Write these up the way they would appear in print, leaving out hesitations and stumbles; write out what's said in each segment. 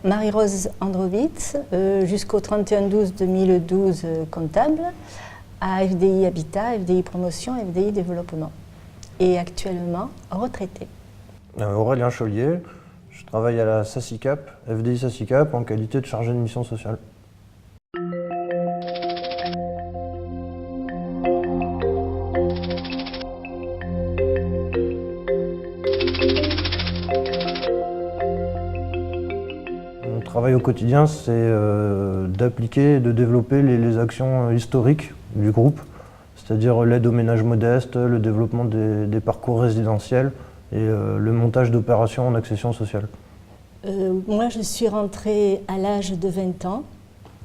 Marie-Rose Androvitz, jusqu'au 31/12/2012 comptable, à FDI Habitat, FDI Promotion, FDI Développement. Et actuellement retraité. Aurélien Chollier, je travaille à la SACICAP, FDI SACICAP, en qualité de chargé de mission sociale. Mon travail au quotidien, c'est d'appliquer et de développer les actions historiques du groupe, c'est-à-dire l'aide aux ménages modestes, le développement des parcours résidentiels et le montage d'opérations en accession sociale. Moi, je suis rentrée à l'âge de 20 ans,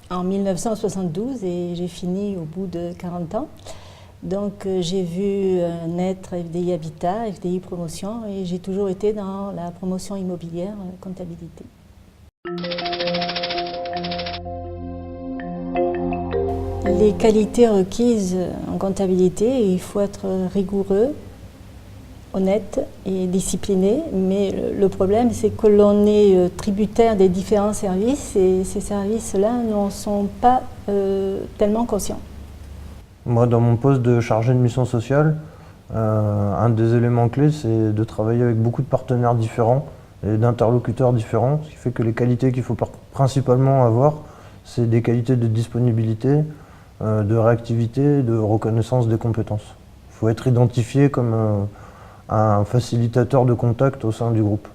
en 1972, et j'ai fini au bout de 40 ans. Donc j'ai vu naître FDI Habitat, FDI Promotion, et j'ai toujours été dans la promotion immobilière, comptabilité. Les qualités requises en comptabilité, il faut être rigoureux, honnête et discipliné, mais le problème c'est que l'on est tributaire des différents services et ces services-là n'en sont pas tellement conscients. Moi, dans mon poste de chargé de mission sociale, un des éléments clés, c'est de travailler avec beaucoup de partenaires différents et d'interlocuteurs différents, ce qui fait que les qualités qu'il faut principalement avoir, c'est des qualités de disponibilité, de réactivité, de reconnaissance des compétences. Il faut être identifié comme un facilitateur de contact au sein du groupe.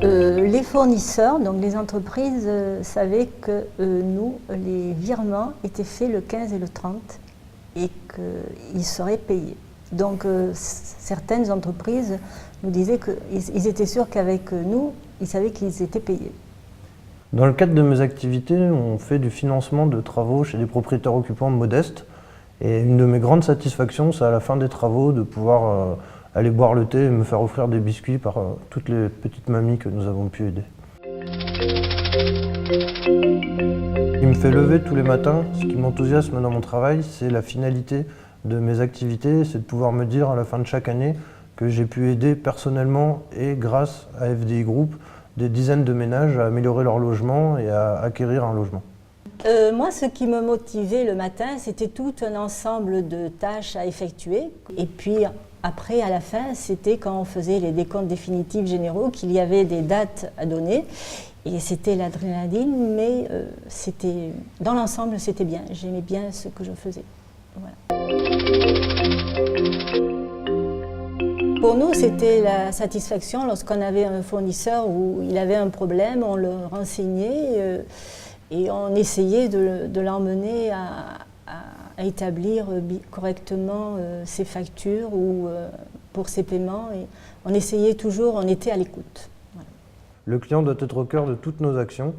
Les fournisseurs, donc les entreprises, savaient que nous, les virements étaient faits le 15 et le 30 et qu'ils seraient payés. Donc certaines entreprises nous disaient qu'ils étaient sûrs qu'avec nous, ils savaient qu'ils étaient payés. Dans le cadre de mes activités, on fait du financement de travaux chez des propriétaires occupants modestes. Et une de mes grandes satisfactions, c'est à la fin des travaux de pouvoir aller boire le thé et me faire offrir des biscuits par toutes les petites mamies que nous avons pu aider. Ce qui me fait lever tous les matins, ce qui m'enthousiasme dans mon travail, c'est la finalité de mes activités, c'est de pouvoir me dire à la fin de chaque année que j'ai pu aider personnellement et grâce à FDI Group des dizaines de ménages à améliorer leur logement et à acquérir un logement. Moi, ce qui me motivait le matin, c'était tout un ensemble de tâches à effectuer. Et puis après, à la fin, c'était quand on faisait les décomptes définitifs généraux qu'il y avait des dates à donner. Et c'était l'adrénaline, mais dans l'ensemble, c'était bien. J'aimais bien ce que je faisais. Voilà. Pour nous, c'était la satisfaction lorsqu'on avait un fournisseur où il avait un problème, on le renseignait et on essayait de l'emmener à établir correctement ses factures ou pour ses paiements. Et on essayait toujours, on était à l'écoute. Voilà. Le client doit être au cœur de toutes nos actions.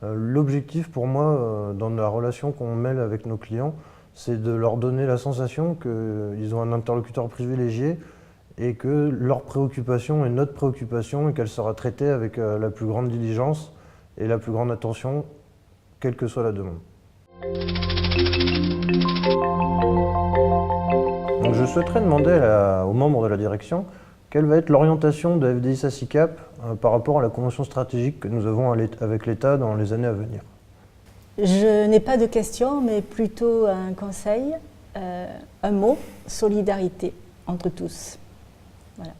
L'objectif pour moi, dans la relation qu'on mêle avec nos clients, c'est de leur donner la sensation qu'ils ont un interlocuteur privilégié et que leur préoccupation est notre préoccupation et qu'elle sera traitée avec la plus grande diligence et la plus grande attention, quelle que soit la demande. Donc je souhaiterais demander aux membres de la direction quelle va être l'orientation de FDI SACICAP par rapport à la convention stratégique que nous avons avec l'État dans les années à venir. Je n'ai pas de questions, mais plutôt un conseil, un mot, solidarité entre tous. Voilà.